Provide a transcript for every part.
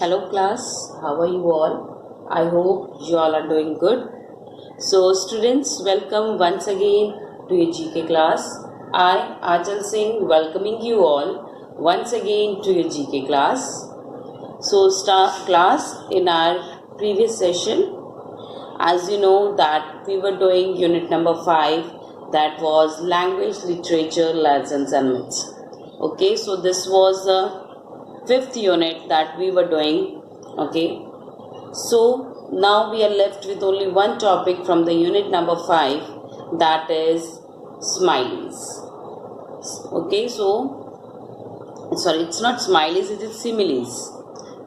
Hello class, how are you all? I hope you all are doing good. So students, welcome once again to your GK class. I, Ajal Singh, welcoming you all once again to your GK class. So start class in our previous session. As you know that we were doing unit number 5, that was language, literature, legends and myths. Okay, so this was the fifth unit that we were doing. Okay, so now we are left with only one topic from the unit number 5, that is smileys. Okay, so sorry, it's not smileys, it is similes.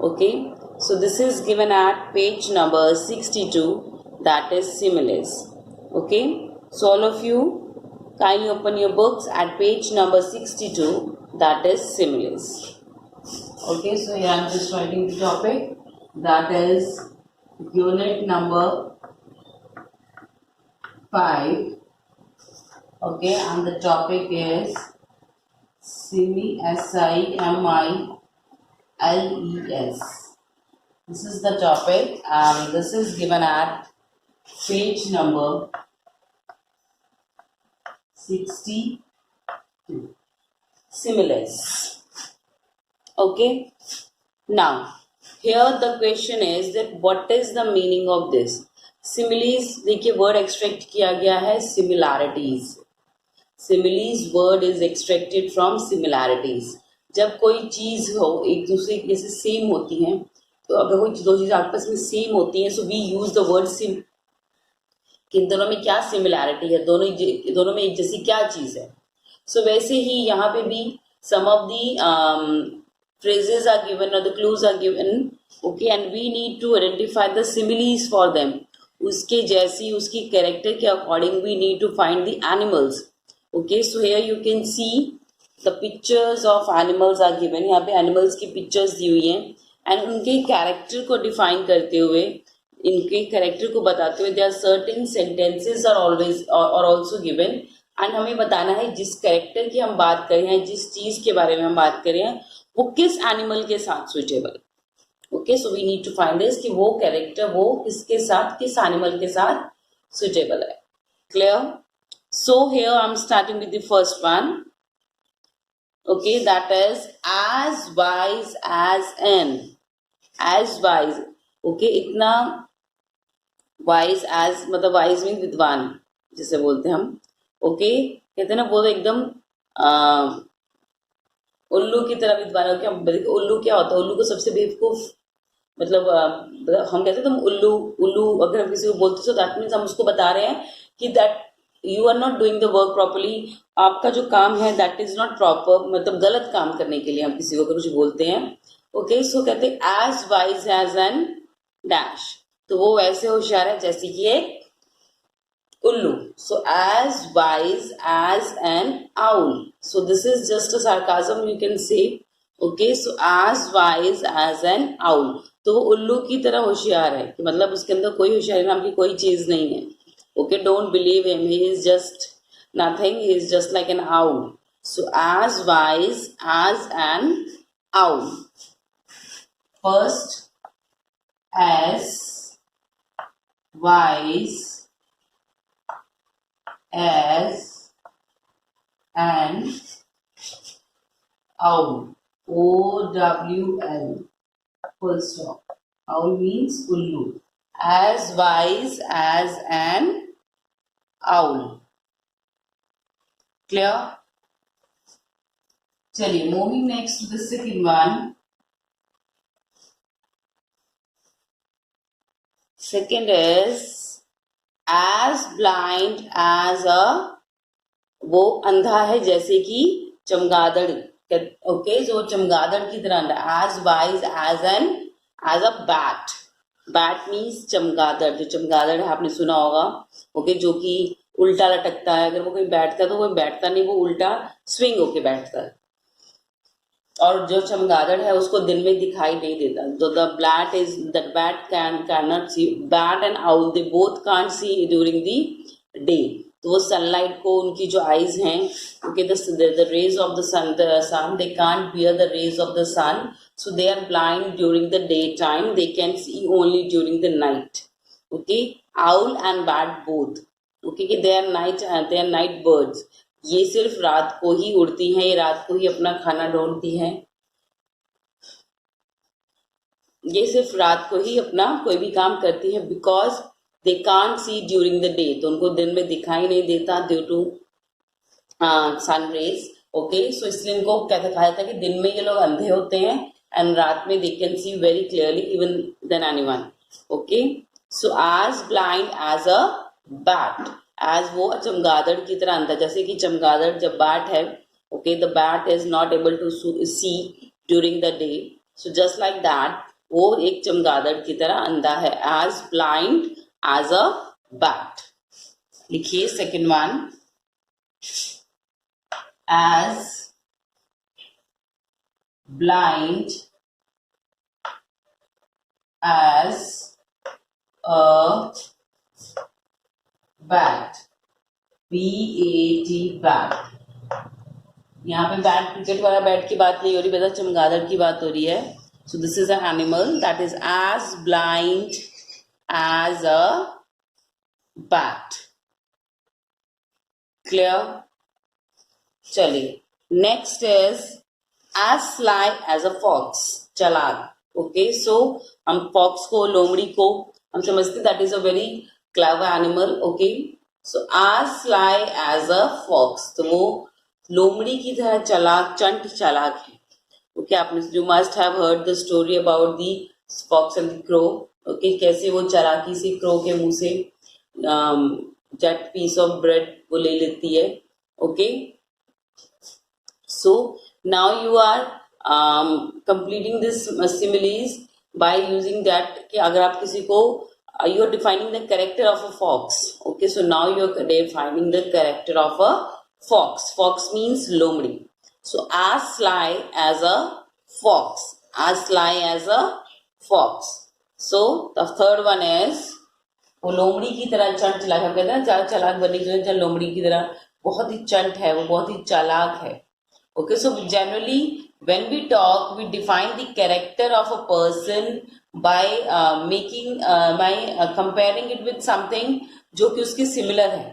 Okay, so this is given at page number 62, that is similes. Okay, so all of you kindly open your books at page number 62, that is similes. Okay, so here I am just writing the topic, that is unit number 5. Okay, and the topic is similes. This is the topic, and this is given at page number 62. Similes. Okay, now here the question is that what is the meaning of this? Similes, देखिए word extract किया गया है similarities. Similes word is extracted from similarities. जब कोई चीज हो एक दूसरे के जैसे सेम होती है, तो अगर कोई दो चीज आपस में सेम होती है, so we use the word sim. कि इन दोनों में क्या सिमिलैरिटी है, दोनों में एक जैसी क्या चीज है. So वैसे ही यहाँ पे भी some of the phrases are given or the clues are given, okay, and we need to identify the similes for them. उसके जैसी उसकी character के according we need to find the animals. Okay, so here you can see the pictures of animals are given. यहाँ पे animals की pictures दी हुई हैं, and उनके character को define करते हुए, इनके character को बताते हुए there are certain sentences are always or also given, and हमें बताना है जिस character की हम बात कर रहे हैं, जिस चीज के बारे में हम बात कर रहे हैं, वो किस एनिमल के साथ suitable. Okay, so we need to find this कि वो कैरेक्टर वो किसके साथ, किस एनिमल के साथ सुइटेबल है. Clear? So here I am starting with the first one. Okay, that is as wise as an. As wise, okay, इतना वाइज एज मतलब वाइज मीन विद्वान जिसे बोलते हैं हम. ओके, कहते हैं ना वो तो एकदम उल्लू की तरह विद्वान हो. क्या उल्लू क्या होता है? उल्लू को सबसे बेवकूफ मतलब हम कहते हैं तुम उल्लू उल्लू अगर हम किसी को बोलते तो दैट मीन्स हम उसको बता रहे हैं कि that you are not doing the work properly. आपका जो काम है दैट इज नॉट प्रॉपर, मतलब गलत काम करने के लिए हम किसी को अगर कुछ बोलते हैं. ओके, सो कहते हैं as wise as an dash, तो वो वैसे होशियार है जैसे कि एक उल्लू. So as wise as an owl. So this is just a sarcasm you can say. Okay, so as wise as an owl. तो वो उल्लू की तरह होशियार है कि मतलब उसके अंदर कोई होशियारी नाम की कोई चीज नहीं है. Okay, don't believe him. He is just nothing. He is just like an owl. So as wise as an owl. First, as wise as an owl. O-W-L. Full stop. Owl means ullu. As wise as an owl. Clear? चलिए, moving next to the second one. Second is as blind as a, वो अंधा है जैसे कि चमगादड़. Okay, जो चमगादड़ की तरह अंधा. As wise as a bat. Bat means चमगादड़. जो चमगादड़ है आपने सुना होगा. ओके, जो कि उल्टा लटकता है. अगर वो कहीं बैठता है तो वो बैठता नहीं, वो उल्टा स्विंग होके बैठता है. और जो चमगादड़ है उसको दिन में दिखाई नहीं देता. तो the bat is that bat can not see. Bat and owl they both can't see during the day. तो वो सनलाइट को, उनकी जो आईज हैं, okay, the rays of the sun they can't bear the rays of the sun. So they are blind during the daytime, they can see only during the night. Okay, owl and bat both. Okay, कि they are night birds. ये सिर्फ रात को ही उड़ती हैं, ये रात को ही अपना खाना ढूंढती हैं, ये सिर्फ रात को ही अपना कोई भी काम करती है, because they can't see during the day, तो उनको दिन में दिखाई नहीं देता due to sun rays. Okay, so इसलिए इनको क्या कहा जाता है कि दिन में ये लोग अंधे होते हैं एंड रात में they can see very clearly even then anyone. Okay, so as blind as a bat, as वो चमगादड़ की तरह अंधा, जैसे कि चमगादड़ जब बैट है, okay, the bat is not able to see during the day, so just like that वो एक चमगादड़ की तरह अंधा है, as blind as a bat. लिखिए second one, as blind as a bat, BAT bat. यहाँ पे बैट क्रिकेट वाला बैट की बात नहीं हो रही बेटा, चमगादड़ की बात हो रही है. So this is an animal that is as blind as a bat. Clear? चलिए, next is as sly as a fox. चालाक. Okay, so हम fox को, लोमड़ी को हम समझते that is a very clever animal. Okay, so as sly as a fox, तो वो लोमड़ी की तरह चालाक, चंट चालाक है. ओके, आपने you must have heard the story about the fox and the crow. Okay, कैसे वो चालाकी से क्रो के मुंह से जट पीस ऑफ ब्रेड वो ले लेती है. Okay, so now you are completing this similes by using that, कि अगर आप किसी को you are defining the character of a fox. Okay, so now you are defining the character of a fox. Fox means लोमड़ी. So as sly as a fox, as sly as a fox. So the third one is वो लोमड़ी की तरह चंट चालाक. हम कहते हैं ना चालाक बनने की जरूरत, लोमड़ी की तरह बहुत ही चंट है, वो बहुत ही चालाक है. Okay, so generally when we talk, we define the character of a person by comparing it with something जो कि उसके सिमिलर है.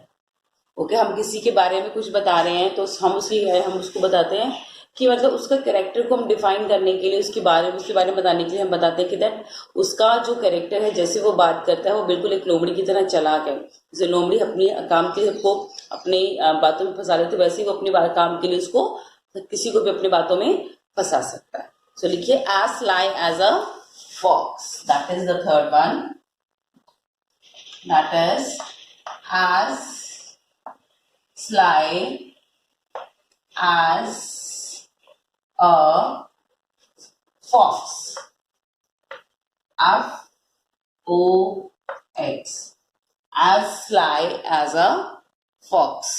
ओके, हम किसी के बारे में कुछ बता रहे हैं तो हम उसको बताते हैं कि मतलब उसका कैरेक्टर को हम डिफाइन करने के लिए, उसके बारे में बताने के लिए हम बताते हैं कि दैट उसका जो कैरेक्टर है, जैसे वो बात करता है वो बिल्कुल एक लोमड़ी की तरह चालाक है. जैसे लोमड़ी अपनी काम के को अपनी बातों में फंसा लेते, वैसे ही वो अपने काम के लिए उसको किसी को भी अपनी बातों में फंसा सकता है. सो लिखिए as sly as a fox, that is the third one, that is as sly as a fox, F-O-X, as sly as a fox.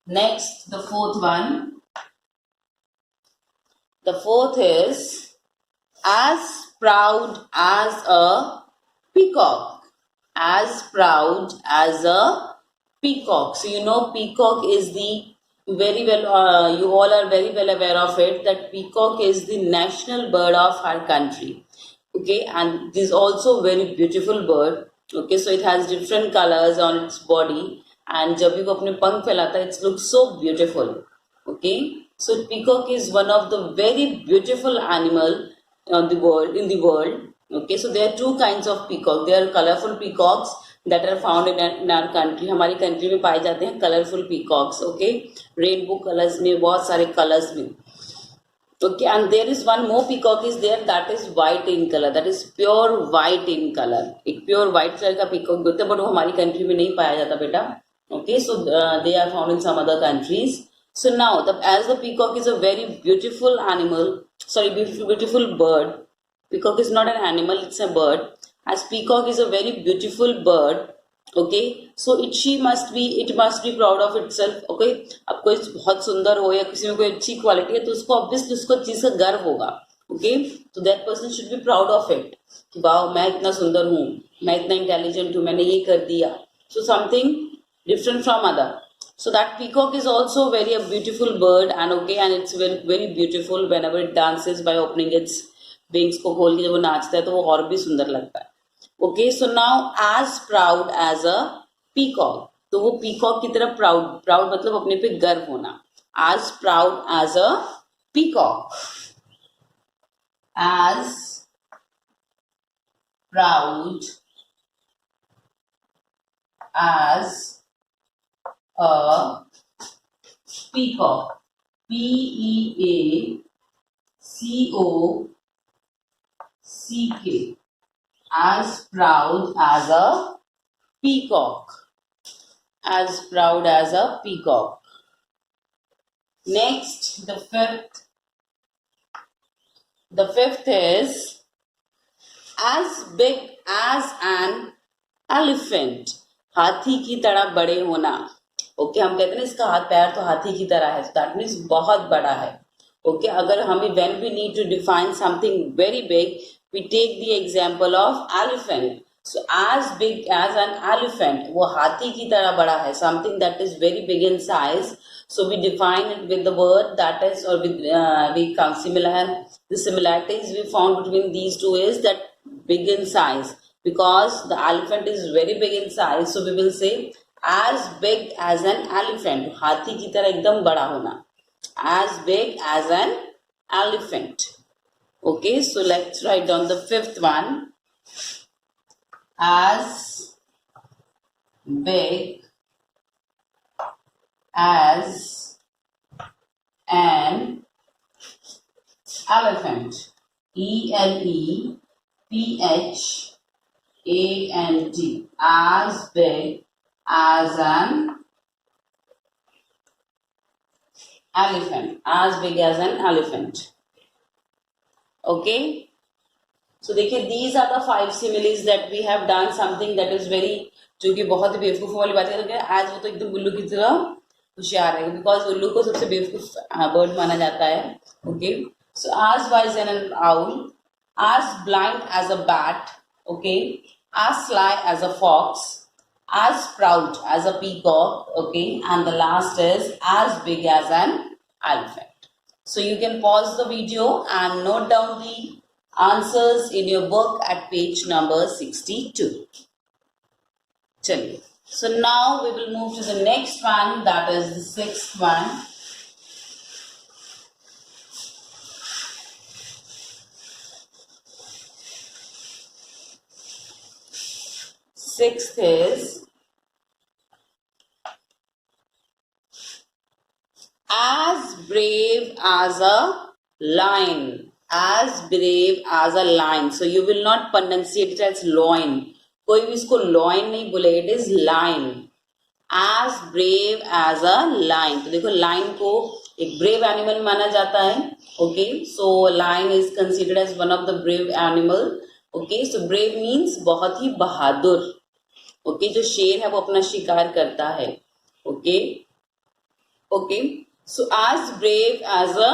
Next, the fourth one. The fourth is as proud as a peacock. As proud as a peacock. So you know peacock is the very well, you all are very well aware of it, that peacock is the national bird of our country. Okay, and this is also very beautiful bird. Okay, so it has different colors on its body, and जब भी वो अपने पंख फैलाता है, it looks so beautiful. Okay, so peacock is one of the very beautiful animal in the world. Okay, so there are two kinds of peacock. There are colorful peacocks that are found in our country. हमारी country में पाए जाते हैं colourful peacocks. Okay, rainbow colours में, बहुत सारे colours में. Okay, and there is one more peacock is there, that is white in colour, that is pure white in colour. एक प्योर व्हाइट कलर का पीकॉक होता है, बट वो हमारी कंट्री में नहीं पाया जाता बेटा. Okay, so they are found in some other countries. So now, as the peacock is a very beautiful animal, beautiful bird. Peacock is not an animal, it's a bird. As peacock is a very beautiful bird, okay, so it must be proud of itself. Okay, अब कोई बहुत सुंदर हो या किसी में कोई अच्छी क्वालिटी है तो उसको ऑब्वियसली उसको चीज का गर्व होगा. ओके, तो that person should be proud of it कि वाह, मैं इतना सुंदर हूँ, मैं इतना इंटेलिजेंट हूँ, मैंने ये कर दिया. So something different from other. So that peacock is also very a beautiful bird, and okay, and it's very very beautiful whenever it dances by opening its wings को खोल के जब वो नाचता है तो वो और भी सुंदर लगता है. Okay, so now as proud as a peacock, तो वो peacock की तरह proud मतलब अपने पे गर्व होना. As proud as a peacock, as proud as a peacock. Peacock. As proud as a peacock. As proud as a peacock. Next, the fifth is as big as an elephant. हाथी की तरह बड़े होना. ओके, हम कहते हैं इसका हाथ पैर तो हाथी की तरह है, दैट मीन्स बहुत बड़ा है. ओके, अगर हमें when we need to define something very big, we take the example of elephant. So as big as an elephant, वो हाथी की तरह बड़ा है, something that is very big in size. So we define it with the word that is, or with we come similar. The similarities we found between these two is that big in size, because the elephant is very big in size. So we will say as big as an elephant. हाथी की तरह एकदम बड़ा होना. As big as an elephant. Okay, so let's write down the fifth one. As big as an elephant. ELEPHANT. As big as an elephant. As big as an elephant. Okay. So देखिए, these are the 5 similes that we have done. Something that is very, जो कि बहुत ही बेवकूफ वाली बात है. आज वो तो एकदम उल्लू की तरह होशियार है, बिकॉज उल्लू को सबसे बेवकूफ बर्ड माना जाता है. Okay, so as wise as an owl, as blind as a bat, okay, as sly as a fox, as proud as a peacock, okay, and the last is as big as an elephant. So you can pause the video and note down the answers in your book at page number 62. चलिए, so now we will move to the next one, that is the sixth one. Sixth is as brave as a lion. As brave as a lion. So you will not pronunciate it as loin. कोई भी इसको loin नहीं बोले, it is lion. As brave as a lion. तो देखो, lion को एक brave animal माना जाता है. Okay, so lion is considered as one of the brave animal. Okay, so brave means बहुत ही बहादुर. Okay, जो शेर है वो अपना शिकार करता है. Okay, okay, so as brave as a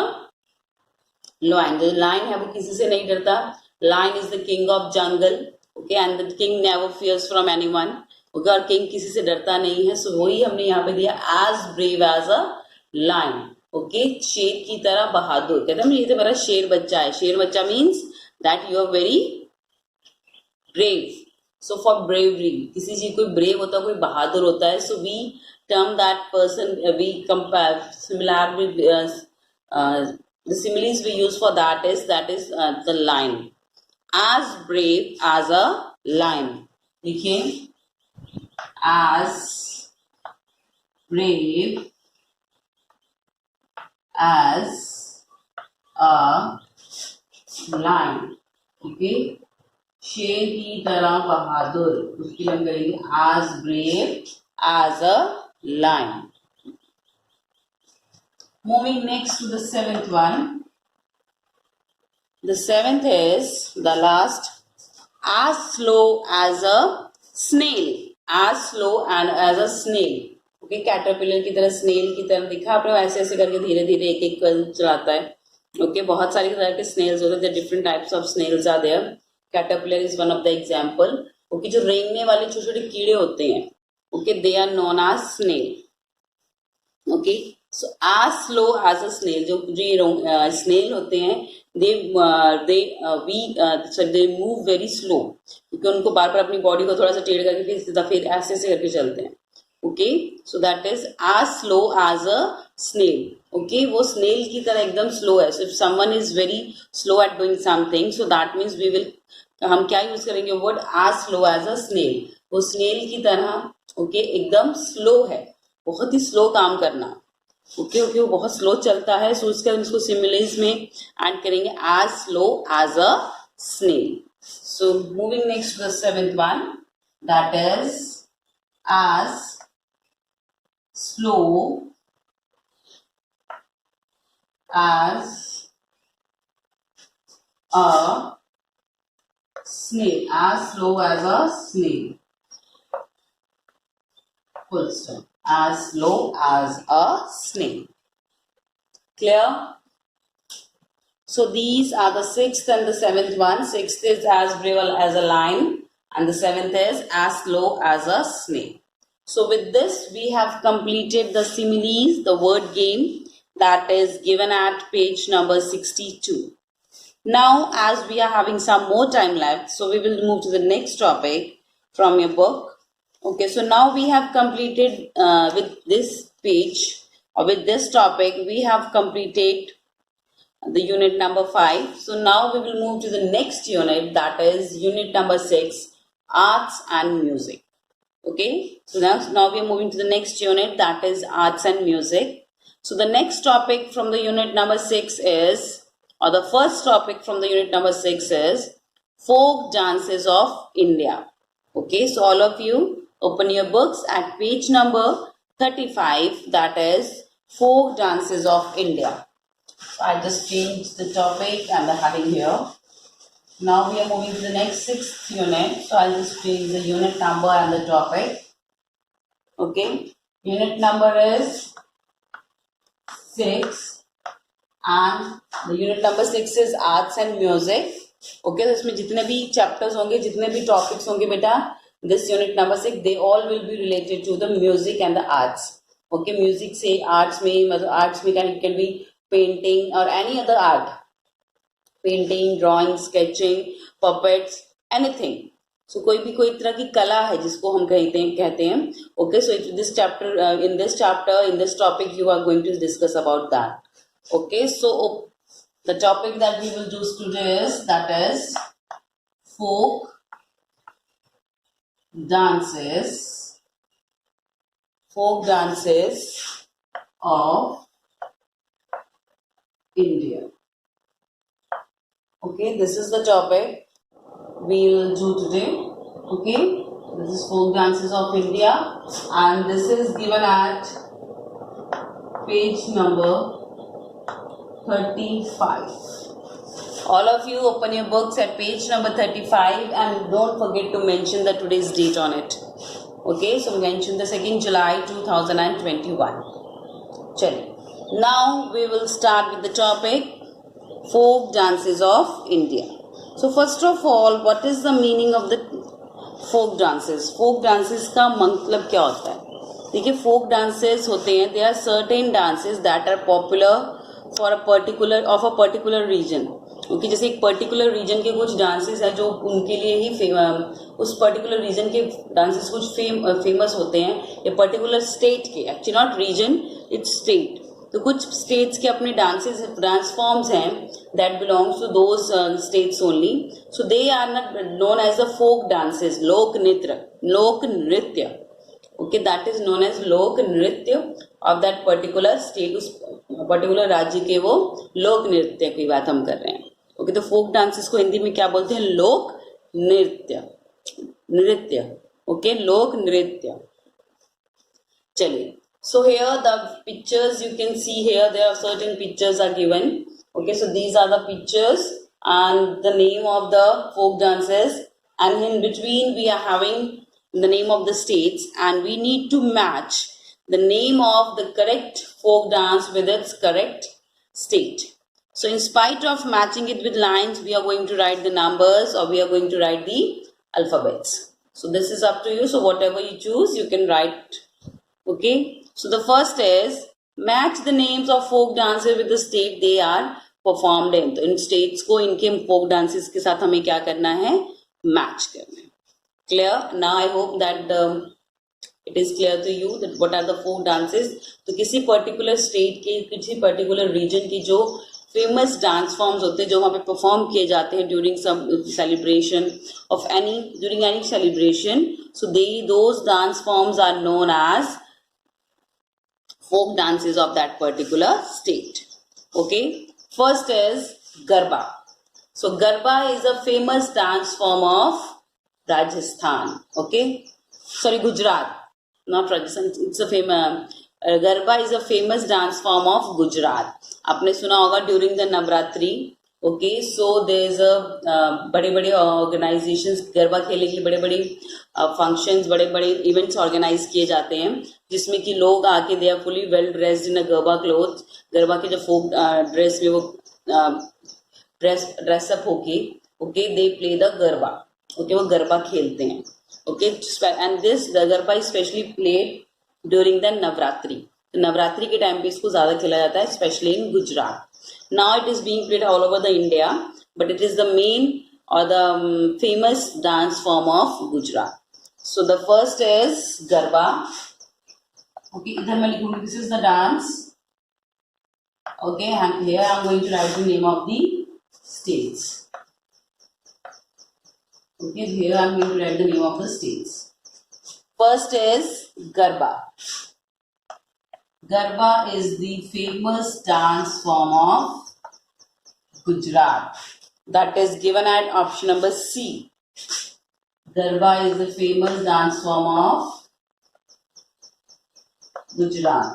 lion. जो lion है वो किसी से नहीं डरता. Lion is the king of jungle. Okay, and the king never fears from anyone. Okay, और king किसी से डरता नहीं है. So वही हमने यहाँ पे दिया, as brave as a lion. Okay, शेर की तरह बहादुर. कहते हैं ये तो मेरा शेर बच्चा है. शेर बच्चा means that you are very brave. So for bravery, किसी चीज कोई brave होता है, कोई बहादुर होता है. So we term that person, we compare similar with the similes we use for that is the lion. As brave as a lion. देखिए, as brave as a lion. Okay, शेर की तरह बहादुर, उसकी हम करेंगे as brave as a lion. Moving next to the seventh one. The seventh is the last, as slow as a snail. As slow and as a snail. Okay, caterpillar की तरह snail की तरह दिखा आपने, ऐसे ऐसे करके धीरे धीरे एक एक कदम चलाता है. Okay, बहुत सारी तरह के snails होते हैं. Different types of snails are there. Caterpillar is one of the example. Okay, जो रेंगने वाले छोटे छोटे कीड़े होते हैं, okay, they are known as snail. Okay, so as slow as a snail, जो ये स्नेल होते हैं, दे दे मूव वेरी स्लो, क्योंकि उनको बार बार अपनी बॉडी को थोड़ा सा टेढ़ करके फिर ऐसे ऐसे करके चलते हैं. Okay, so that is as slow as a snail. Okay, वो स्नेल की तरह एकदम स्लो है. So if someone is very slow at doing something, so that means we will, हम क्या यूज करेंगे word as slow as a snail. वो snail की तरह ओके एकदम स्लो है, बहुत ही स्लो काम करना. ओके ओके, वो बहुत स्लो चलता है. सो उसके हम इसको सिमिलर्स में ऐड करेंगे as slow as a snail. So moving next to the seventh one, that is as slow as a snail, as slow as a snail. Full stop. As slow as a snail. Clear? So these are the sixth and the seventh one. Sixth is as brave as a lion, and the seventh is as slow as a snail. So with this, we have completed the similes, the word game that is given at page number 62. Now, as we are having some more time left, so we will move to the next topic from your book. Okay, so now we have completed with this page, or with this topic, we have completed the unit number 5. So now we will move to the next unit, that is unit number 6, arts and music. Okay, so now we are moving to the next unit, that is arts and music. So the next topic from the unit number 6 is, or the first topic from the unit number 6 is folk dances of India. Okay, so all of you open your books at page number 35, that is folk dances of India. So I just changed the topic and the heading here. Now we are moving to the next sixth unit, so I'll just change the unit number and the topic. Okay, unit number is 6. And the unit number 6 is arts and music. Okay, तो इसमें जितने भी chapters होंगे, जितने भी topics होंगे बेटा, this unit number 6, they all will be related to the music and the arts. Okay, music से arts में, मतलब arts में can be painting or any other art, painting, drawing, sketching, puppets, anything. So कोई तरह की कला है जिसको हम कहते हैं. Okay, so in this chapter, in this topic, you are going to discuss about that. Okay, so the topic that we will do today is, that is folk dances of India. Okay, this is the topic we will do today. Okay, this is folk dances of India, and this is given at page number 35. All of you open your books at page number 35 and don't forget to mention the today's date on it. Okay, so mention the 2nd July 2021. Chale. Now we will start with the topic folk dances of India. So first of all, what is the meaning of the folk dances? Folk dances का मतलब क्या होता है? देखिए, folk dances होते हैं, there are certain dances that are popular for a particular region. Okay, जैसे एक पर्टिकुलर रीजन के कुछ डांसेस हैं जो उनके लिए ही उस पर्टिकुलर रीजन के डांसेस कुछ फेमस होते हैं, या पर्टिकुलर स्टेट के, actually not region, it's state. तो कुछ स्टेट्स के अपने डांस फॉर्म्स हैं that belongs to those states only. So they are not known as the folk dances, लोक नृत्य. Okay, that is known as लोक नृत्य of that particular state. उस पर्टिकुलर राज्य के वो लोक नृत्य की बात हम कर रहे हैं. ओके, तो फोक डांसेस को हिंदी में क्या बोलते हैं? लोक नृत्य. ओके, लोक नृत्य. चलिए, so here the pictures you can see here, there are certain pictures are given. Okay, so these are the pictures and the name of the folk dances, and in between we are having the name of the states, and we need to match the name of the correct folk dance with its correct state. So in spite of matching it with lines, we are going to write the numbers, or we are going to write the alphabets. So this is up to you. So whatever you choose, you can write. Okay, so the first is match the names of folk dances with the state they are performed in. तो इन states को इनके folk dances के साथ हमें क्या करना है, मैच करना है. Clear? Now I hope that it is clear to you that what are the folk dances. तो किसी पर्टिकुलर स्टेट के, किसी पर्टिकुलर रीजन की जो फेमस डांस फॉर्म्स होते हैं जो वहाँ पे परफॉर्म किए जाते हैं during some celebration of any, during any celebration, so they those dance forms are known as folk dances of that particular state. Okay, first is Garba. So Garba is a famous dance form of Rajasthan. Okay, sorry, Gujarat, not Rajasthan. It's a famous Garba is a famous dance form of Gujarat. आपने सुना होगा during the Navratri. Okay, so there is a बड़े बड़े organisations garba खेलने के लिए बड़े बड़े फंक्शंस, बड़े बड़े इवेंट्स ऑर्गेनाइज किए जाते हैं जिसमें कि लोग आके they are fully well dressed in a garba cloth. Garba के जो फोक ड्रेस में वो ड्रेसअप होके okay they play the garba. Okay, वो गरबा खेलते हैं. Okay, and this garba is specially played during the Navratri. Navratri के टाइम पे इसको ज्यादा खेला जाता है, specially in Gujarat. Now it is being played all over the India, but it is the main or the famous dance form of Gujarat. So the first is Garba. Okay, idhar main likhungi this is the dance. Okay, and here I am going to write the name of the states. Okay, here I am going to write the name of the states. First is Garba. Garba is the famous dance form of Gujarat. That is given at option number C. Garba is the famous dance form of Gujarat.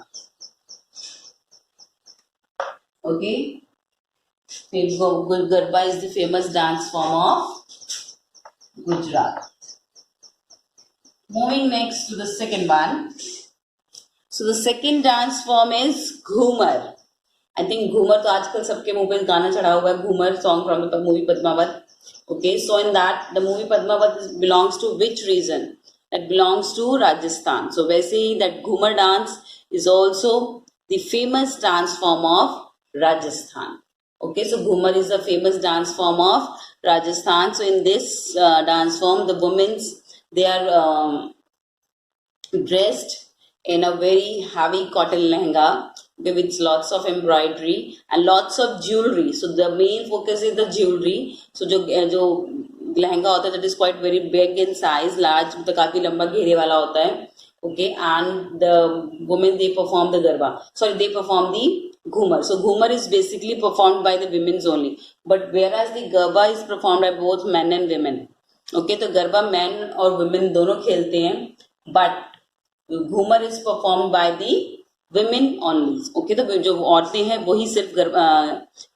Okay. Garba is the famous dance form of Gujarat. Moving next to the second one. So the second dance form is Ghumar. I think Ghumar तो आजकल सबके मुंह पे गाना चढ़ा हुआ है, Ghumar song from the movie Padmavat. Okay, so in that the movie Padmavat belongs to which region? That belongs to Rajasthan. So वैसे ही that Ghumar dance is also the famous dance form of Rajasthan. Okay, so Ghumar is the famous dance form of Rajasthan. So in this dance form, the women's they are dressed in a very heavy cotton lehenga with lots of embroidery and lots of jewelry. So the main focus is the jewelry. So जो लहंगा होता है that is quite very big in size, large, मतलब काफी लंबा घेरे वाला होता है. Okay, and the women they perform the garba. Sorry, they perform the ghumar. So ghumar is basically performed by the women's only. But whereas the garba is performed by both men and women. Okay, तो garba men और women दोनों खेलते हैं. But Ghoomar is perform by the women only. Okay, तो जो औरतें हैं वही सिर्फ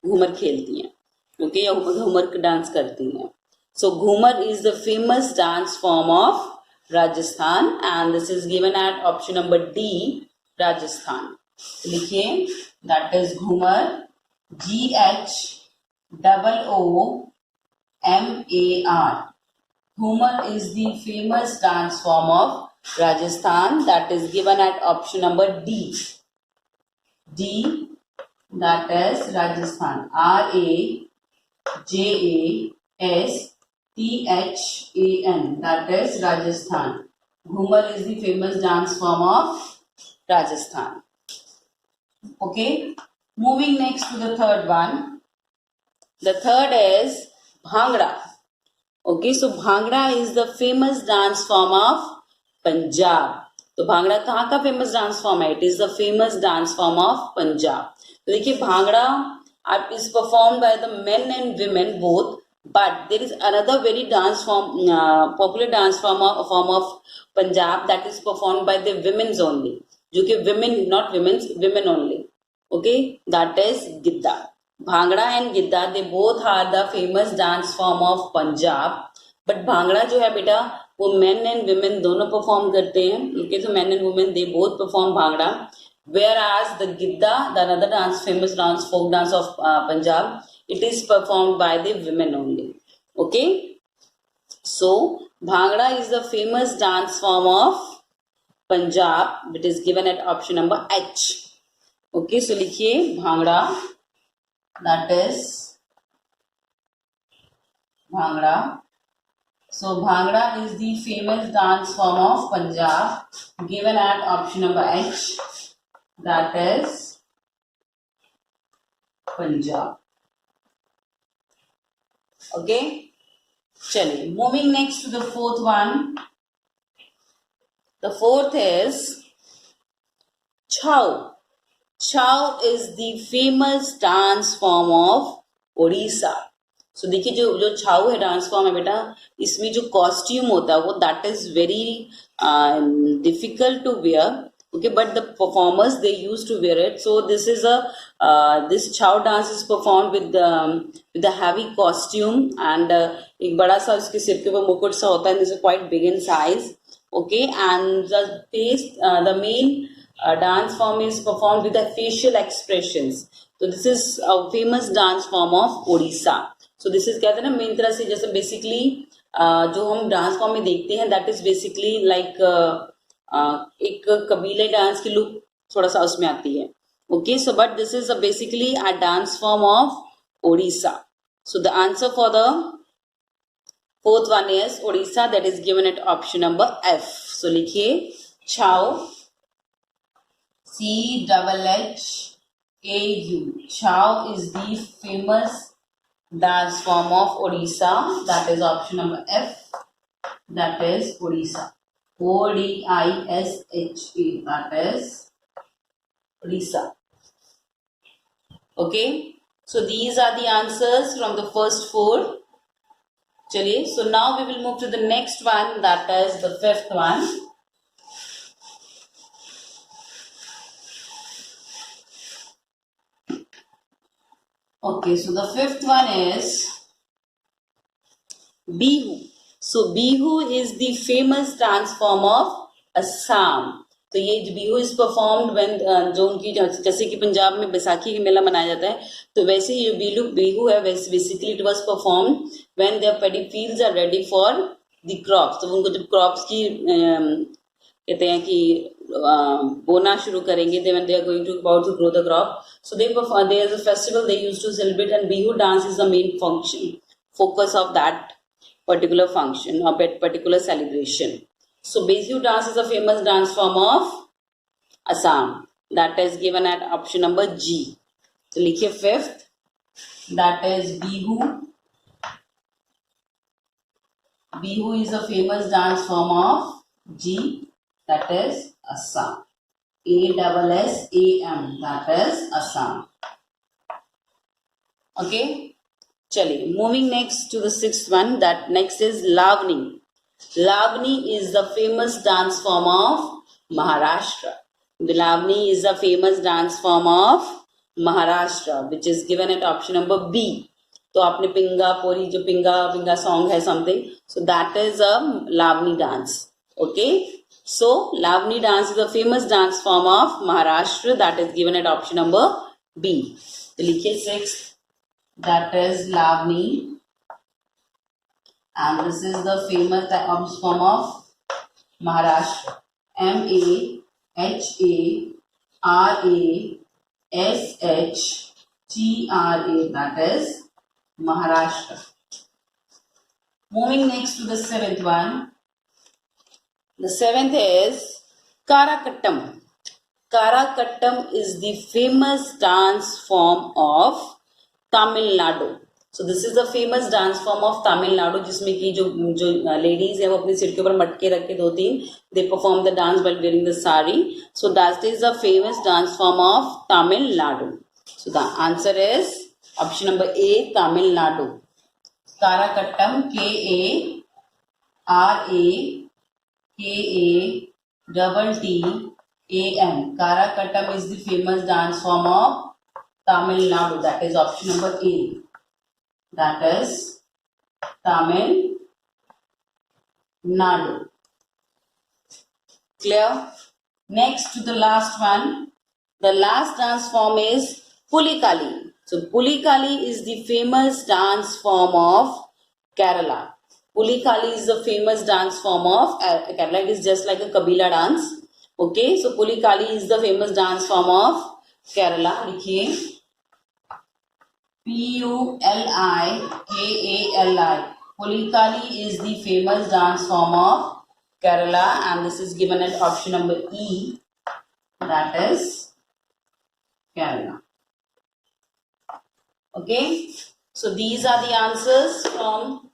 घूमर खेलती हैं. ओके, या घूमर डांस करती हैं. So Ghoomar is the famous dance form of Rajasthan and this is given at option number D, Rajasthan. लिखिए, that is Ghoomar, GHOOMAR. Ghoomar is the famous dance form of Rajasthan. That is given at option number D. D, that is Rajasthan. RAJASTHAN. That is Rajasthan. Ghumar is the famous dance form of Rajasthan. Okay. Moving next to the third one. The third is Bhangra. Okay, so Bhangra is the famous dance form of Punjab. तो भांगड़ा कहाँ का famous dance form है? It is the famous dance form of Punjab. तो देखिए, bhangra is perform by the men and women both, but there is another very dance form, popular dance form of Punjab that is perform by the womens only, जो कि women, not womens, women only. Okay, that is giddha. Bhangra and giddha they both are the famous dance form of Punjab. But bhangra जो है बेटा वो men and women दोनों परफॉर्म करते हैं. ओके, तो men and women they both perform bhangra. Whereas the giddha, the another dance, famous dance, folk dance of Punjab, it is performed by the women only. Okay, so bhangra is the famous dance form of Punjab. It is given at option number H. Okay, so लिखिए bhangra, that is bhangra. So Bhangra is the famous dance form of Punjab, given at option number H, that is Punjab. Okay, chaliye. Moving next to the fourth one. The fourth is Chau. Chau is the famous dance form of Odisha. सो देखिए जो जो छाऊ है dance form है बेटा, इसमें जो costume होता है वो that is very difficult to wear. Okay, but the performers they use to wear it. So this is this Chhau dance is perform with the heavy costume and एक बड़ा सा उसके सिर के ऊपर मुकुट सा होता है. This is quite big in size. Okay, and the face, the main dance form is performed with the facial expressions. So this is a famous dance form of Odisha. So this is कहते हैं ना main तरह से जैसे basically जो हम dance form में देखते हैं दैट इज बेसिकली लाइक एक कबीले डांस की लुक थोड़ा सा उसमें आती है. Okay, so but this is basically a dance form of Odisha. So the answer for the fourth one is Odisha, that is given at option number F. So लिखिए Chhau, CHHAU. Chau is the famous dance form of Odisha. That is option number F. That is Odisha. ODISHA. That is Odisha. Okay. So these are the answers from the first four. Chaliye. So now we will move to the next one. That is the fifth one. Okay, so the fifth one is Bihu. So Bihu is the famous dance form of Assam. तो ये Bihu is performed when जो उनकी जैसे कि पंजाब में बैसाखी का मेला मनाया जाता है, तो वैसे ही जो बिहू है basically it was performed when their paddy fields are ready for the crops. तो उनको जब क्रॉप्स की कहते हैं कि बोना शुरू करेंगे, they when they are going to about to grow the crop, so they perform, there is a festival they used to celebrate, and Bihu dance is the main focus of that particular function or particular celebration. So Bihu dance is a famous dance form of Assam, that is given at option number G. So likhiye fifth, that is Bihu. Bihu is a famous dance form of G, that is Assam. ASSAM, that is Assam. Okay, chaliye. Moving next to the sixth one, that next is Lavani. Lavani is the famous dance form of Maharashtra. The Lavani is the famous dance form of Maharashtra, which is given at option number B. तो आपने पिंगा पोरी जो पिंगा song है something, so that is a Lavani dance. Okay, so Lavani dance is a famous dance form of Maharashtra, that is given at option number B. तो लिखिए sixth, that is Lavani, and this is the famous dance form of Maharashtra. MAHARASHTRA, that is Maharashtra. Moving next to the seventh one. The seventh is Karakattam. Karakattam is the famous dance form of Tamil Nadu. So this is the famous dance form of Tamil Nadu, जिसमें कि जो ladies हैं वो अपने सिर के ऊपर मटके रख के 2-3 they perform the dance while wearing the sari. So that is the famous dance form of Tamil Nadu. So the answer is option number A, Tamil Nadu. Karakattam, KARAKATTAM. Karakattam is the famous dance form of Tamil Nadu. That is option number A. That is Tamil Nadu. Clear? Next to the last one. The last dance form is Pulikali. So Pulikali is the famous dance form of Kerala. Pulikali is the famous dance form of Kerala. It is just like a Kabila dance. Okay, so Pulikali is the famous dance form of Kerala. लिखिए Pulikali. Pulikali is the famous dance form of Kerala, and this is given at option number E, that is Kerala. Okay, so these are the answers from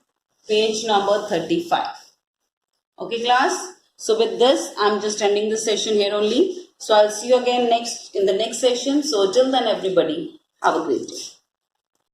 page number 35. Okay, class. So with this, I'm just ending the session here only. So I'll see you again in the next session. So till then, everybody, have a great day.